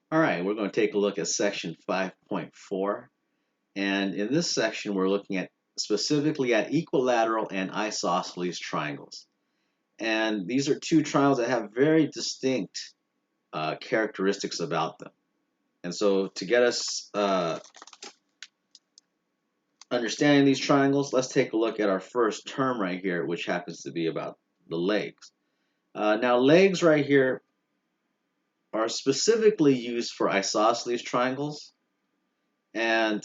All right, we're going to take a look at section 5.4. And in this section, we're looking at specifically at equilateral and isosceles triangles. And these are two triangles that have very distinct characteristics about them. And so to get us understanding these triangles, let's take a look at our first term right here, which happens to be about the legs. Now, legs right here are specifically used for isosceles triangles, and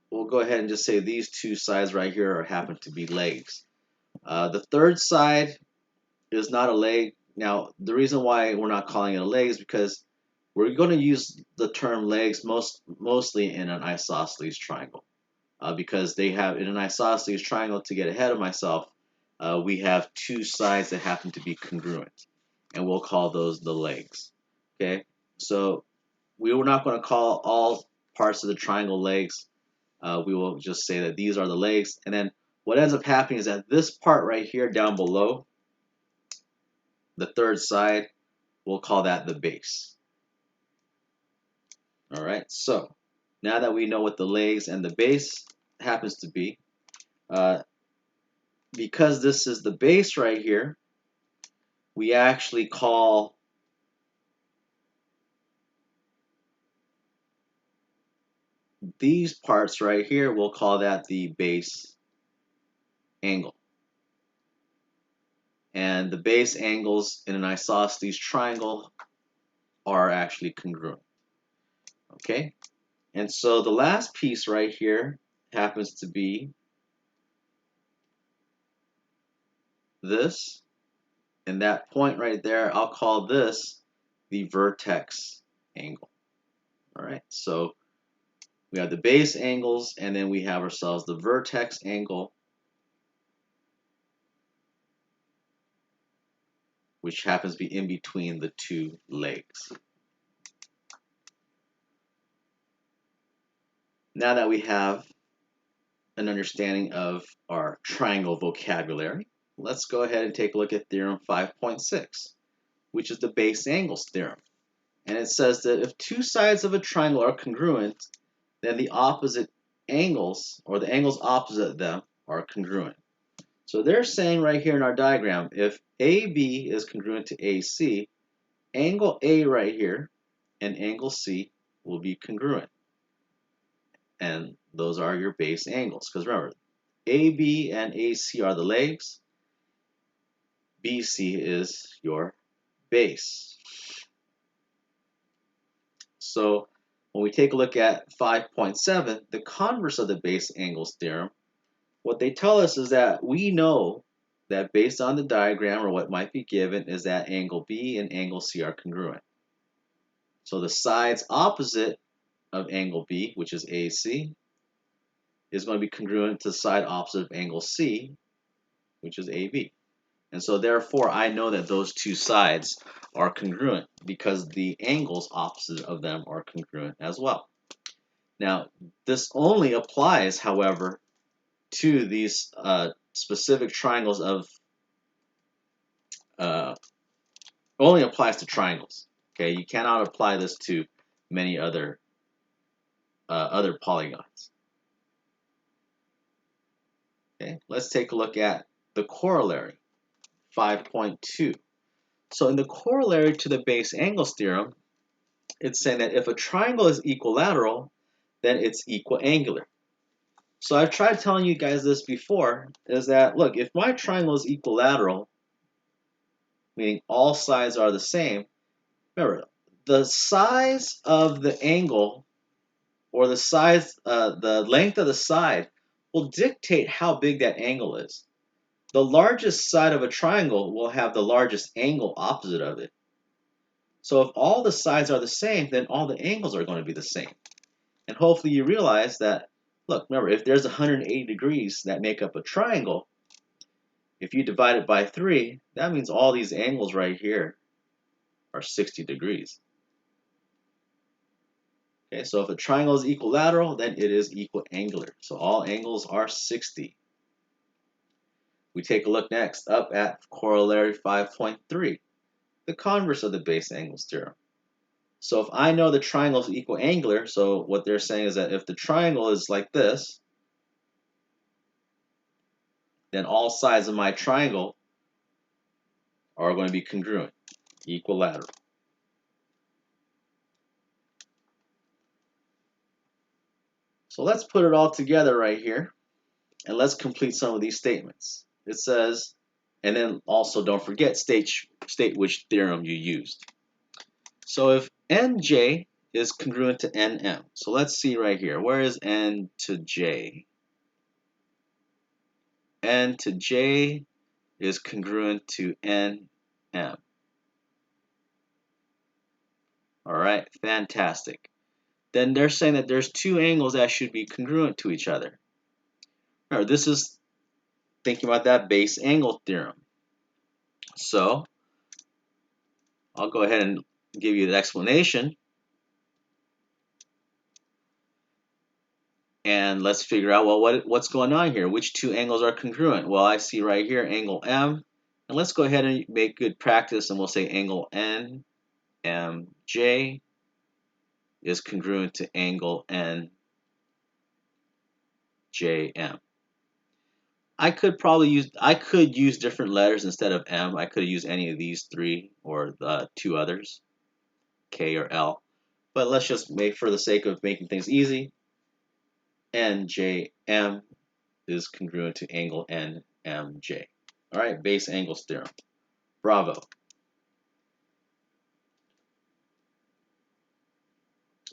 we'll go ahead and just say these two sides right here happen to be legs. The third side is not a leg. Now, the reason why we're not calling it a leg is because we're going to use the term legs mostly in an isosceles triangle. Because they have, in an isosceles triangle, to get ahead of myself, we have two sides that happen to be congruent. And we'll call those the legs. Okay, so we were not going to call all parts of the triangle legs. We will just say that these are the legs. And then what ends up happening is that this part right here down below, the third side, we'll call that the base. All right, so now that we know what the legs and the base happens to be, because this is the base right here, we actually call these parts right here, we'll call that the base angle. And the base angles in an isosceles triangle are actually congruent. Okay? And so the last piece right here happens to be this. And that point right there, I'll call this the vertex angle. All right? So we have the base angles, and then we have ourselves the vertex angle, which happens to be in between the two legs. Now that we have an understanding of our triangle vocabulary, let's go ahead and take a look at Theorem 5.6, which is the base angles theorem. And it says that if two sides of a triangle are congruent, then the opposite angles, or the angles opposite them, are congruent. So they're saying right here in our diagram, if AB is congruent to AC, angle A right here and angle C will be congruent. And those are your base angles. Because remember, AB and AC are the legs, BC is your base. So when we take a look at 5.7, the converse of the base angles theorem, what they tell us is that we know that based on the diagram or what might be given is that angle B and angle C are congruent. So the sides opposite of angle B, which is AC, is going to be congruent to the side opposite of angle C, which is AB. And so therefore I know that those two sides are congruent because the angles opposite of them are congruent as well. Now, this only applies, however, to these specific triangles of only applies to triangles. Okay, you cannot apply this to many other polygons. Okay, let's take a look at the corollary, 5.2. So in the corollary to the base angles theorem, it's saying that if a triangle is equilateral, then it's equiangular. So I've tried telling you guys this before, is that, look, if my triangle is equilateral, meaning all sides are the same, remember, the size of the angle, or the length of the side, will dictate how big that angle is. The largest side of a triangle will have the largest angle opposite of it. So if all the sides are the same, then all the angles are going to be the same. And hopefully you realize that, look, remember, if there's 180 degrees that make up a triangle, if you divide it by 3, that means all these angles right here are 60 degrees. Okay, so if a triangle is equilateral, then it is equiangular. So all angles are 60. We take a look next up at corollary 5.3, the converse of the base angles theorem. So if I know the triangle is equiangular, so what they're saying is that if the triangle is like this, then all sides of my triangle are going to be congruent, equilateral. So let's put it all together right here, and let's complete some of these statements. It says, and then also don't forget, state which theorem you used. So if nj is congruent to nm, so let's see right here, where is n to j? N to j is congruent to nm. All right, fantastic. Then they're saying that there's two angles that should be congruent to each other. Remember, this is thinking about that base angle theorem. So I'll go ahead and give you the explanation. And let's figure out, well, what's going on here? Which two angles are congruent? Well, I see right here angle M. And let's go ahead and make good practice, and we'll say angle NMJ is congruent to angle NJM. I could use different letters instead of M. I could use any of these three or the two others, K or L. But let's just make, for the sake of making things easy, NJM is congruent to angle NMJ. All right, base angles theorem. Bravo.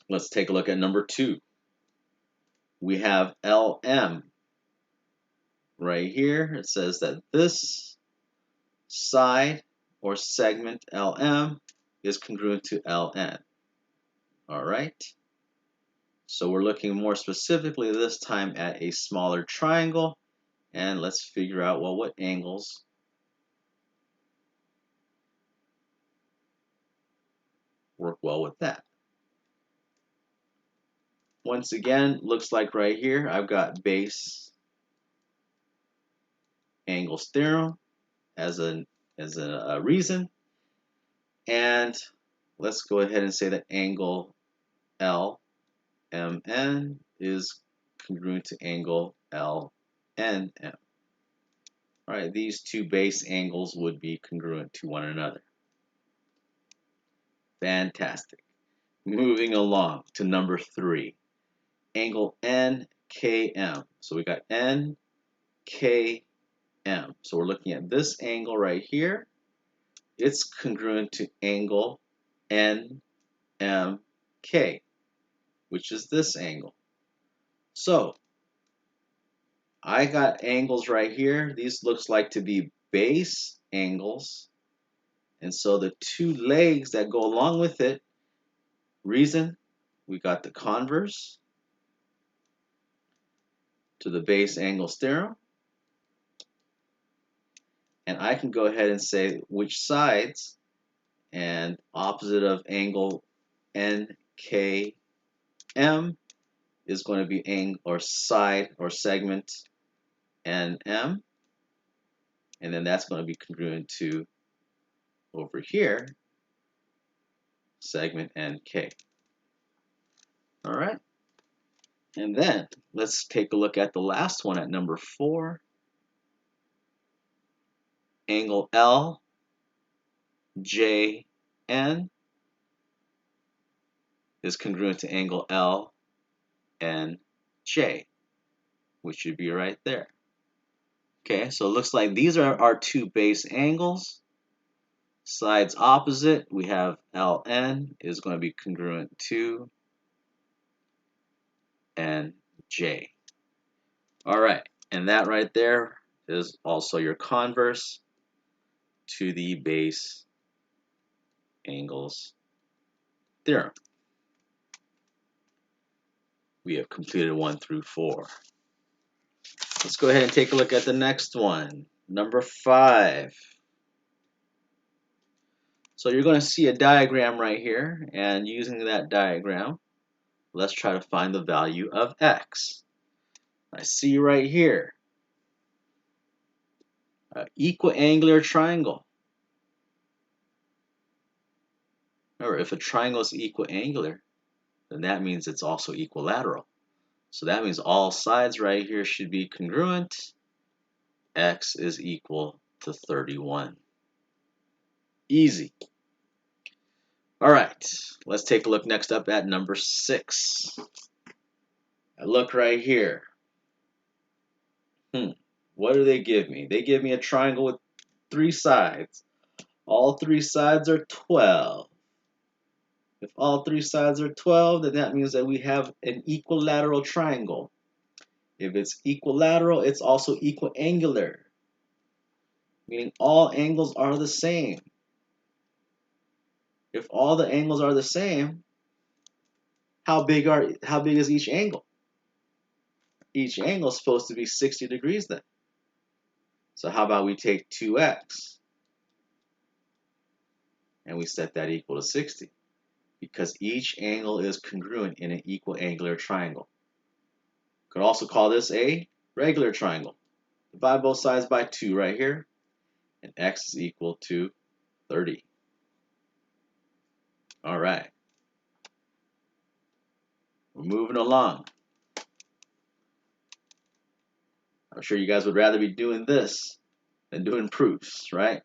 Let's take a look at number 2. We have LM right here. It says that this side or segment LM is congruent to LN. All right. So we're looking more specifically this time at a smaller triangle, and let's figure out, well, what angles work well with that. Once again, looks like right here I've got base angles theorem as a reason, and let's go ahead and say that angle LMN is congruent to angle LNM. All right, these two base angles would be congruent to one another. Fantastic. Moving along to number 3, angle NKM. So we got NKM. So we're looking at this angle right here. It's congruent to angle NMK, which is this angle. So I got angles right here. These looks like to be base angles. And so the two legs that go along with it, reason, we got the converse to the base angles theorem. And I can go ahead and say which sides, and opposite of angle NKM is going to be angle or side or segment NM. And then that's going to be congruent to, over here, segment NK. All right. And then let's take a look at the last one at number 4. Angle LJN is congruent to angle LNJ, which should be right there. Okay, so it looks like these are our two base angles. Sides opposite, we have LN is going to be congruent to NJ. All right, and that right there is also your converse to the base angles theorem. We have completed 1 through 4. Let's go ahead and take a look at the next one, number 5. So you're going to see a diagram right here, and using that diagram, let's try to find the value of x. I see right here, an equiangular triangle. Remember, if a triangle is equiangular, then that means it's also equilateral. So that means all sides right here should be congruent. X is equal to 31. Easy. All right, let's take a look next up at number 6. I look right here. What do they give me? They give me a triangle with 3 sides. All 3 sides are 12. If all 3 sides are 12, then that means that we have an equilateral triangle. If it's equilateral, it's also equiangular, meaning all angles are the same. If all the angles are the same, how big is each angle? Each angle is supposed to be 60 degrees then. So how about we take 2x and we set that equal to 60, because each angle is congruent in an equiangular triangle. Could also call this a regular triangle. Divide both sides by 2 right here, and x is equal to 30. All right, we're moving along. I'm sure you guys would rather be doing this than doing proofs, right?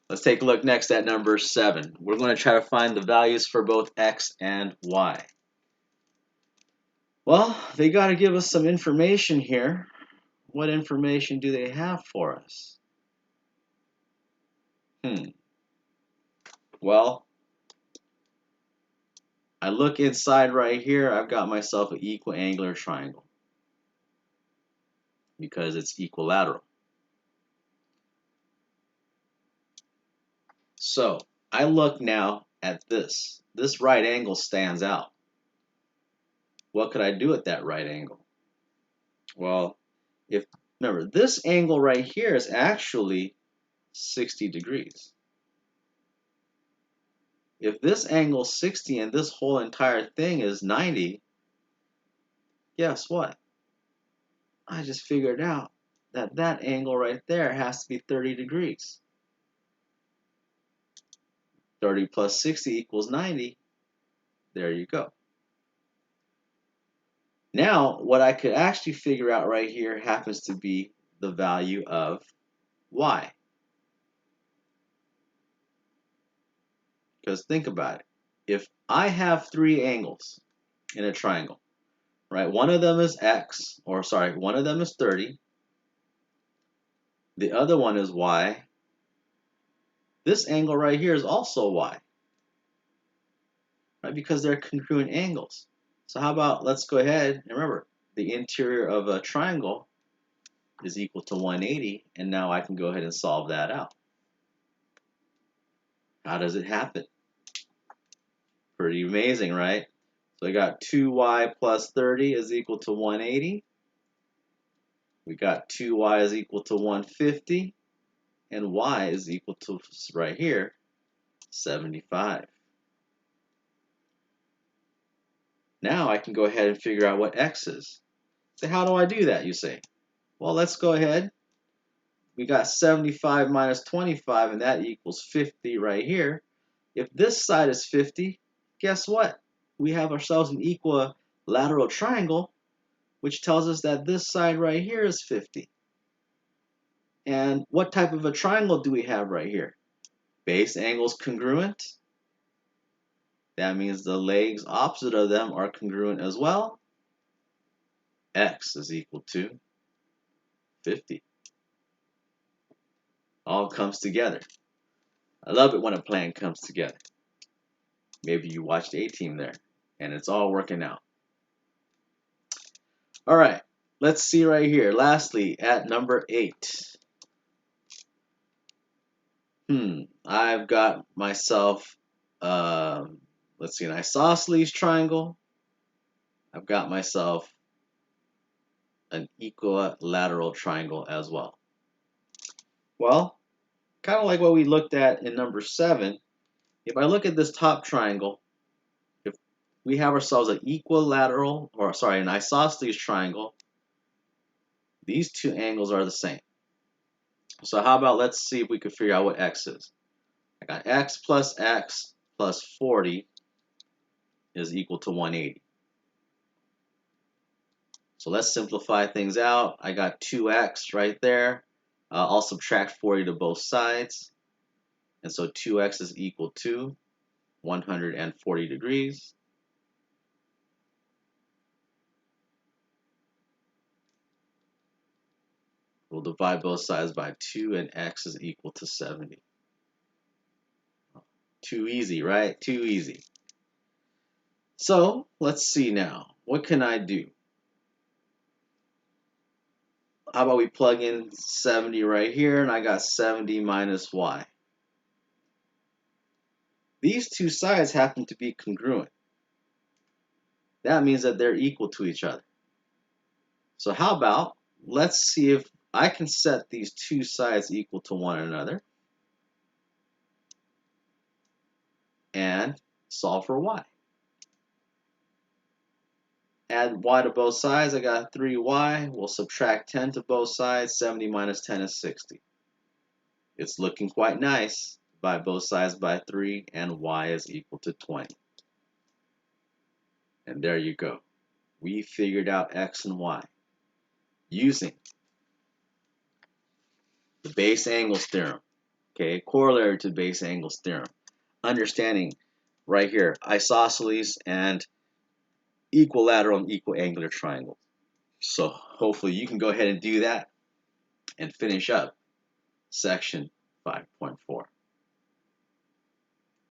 Let's take a look next at number 7. We're going to try to find the values for both x and y. Well, they got to give us some information here. What information do they have for us? Well, I look inside right here, I've got myself an equiangular triangle because it's equilateral. So I look now at this. This right angle stands out. What could I do at that right angle? Well, remember, this angle right here is actually 60 degrees. If this angle is 60 and this whole entire thing is 90, guess what? I just figured out that that angle right there has to be 30 degrees. 30 plus 60 equals 90. There you go. Now, what I could actually figure out right here happens to be the value of y. Because think about it. If I have 3 angles in a triangle, right? One of them is x, or sorry, one of them is 30. The other one is y. This angle right here is also y, right? Because they're congruent angles. So how about let's go ahead and remember, the interior of a triangle is equal to 180, and now I can go ahead and solve that out. How does it happen? Pretty amazing, right? So I got 2y plus 30 is equal to 180. We got 2y is equal to 150. And y is equal to, right here, 75. Now I can go ahead and figure out what x is. So how do I do that, you say? Well, let's go ahead. We got 75 minus 25, and that equals 50 right here. If this side is 50, guess what? We have ourselves an equilateral triangle, which tells us that this side right here is 50. And what type of a triangle do we have right here? Base angles congruent. That means the legs opposite of them are congruent as well. X is equal to 50. All comes together. I love it when a plan comes together. Maybe you watched A-Team there, and it's all working out. All right, let's see right here. Lastly, at number 8. I've got myself, let's see, an isosceles triangle. I've got myself an equilateral triangle as well. Well, kind of like what we looked at in number 7, if I look at this top triangle, if we have ourselves an an isosceles triangle, these two angles are the same. So how about let's see if we can figure out what x is. I got x plus x plus 40 is equal to 180. So let's simplify things out. I got 2x right there. I'll subtract 40 to both sides. And so 2x is equal to 140 degrees. We'll divide both sides by 2, and x is equal to 70. Too easy, right? Too easy. So let's see now. What can I do? How about we plug in 70 right here, and I got 70 minus y. These two sides happen to be congruent. That means that they're equal to each other. So how about, let's see if I can set these two sides equal to one another and solve for y. Add y to both sides, I got 3y. We'll subtract 10 to both sides. 70 minus 10 is 60. It's looking quite nice. Divide both sides by 3, and y is equal to 20. And there you go. We figured out x and y using the base angles theorem. Okay, corollary to base angles theorem. Understanding right here, isosceles and equilateral and equiangular triangles. So hopefully you can go ahead and do that and finish up section 5.4.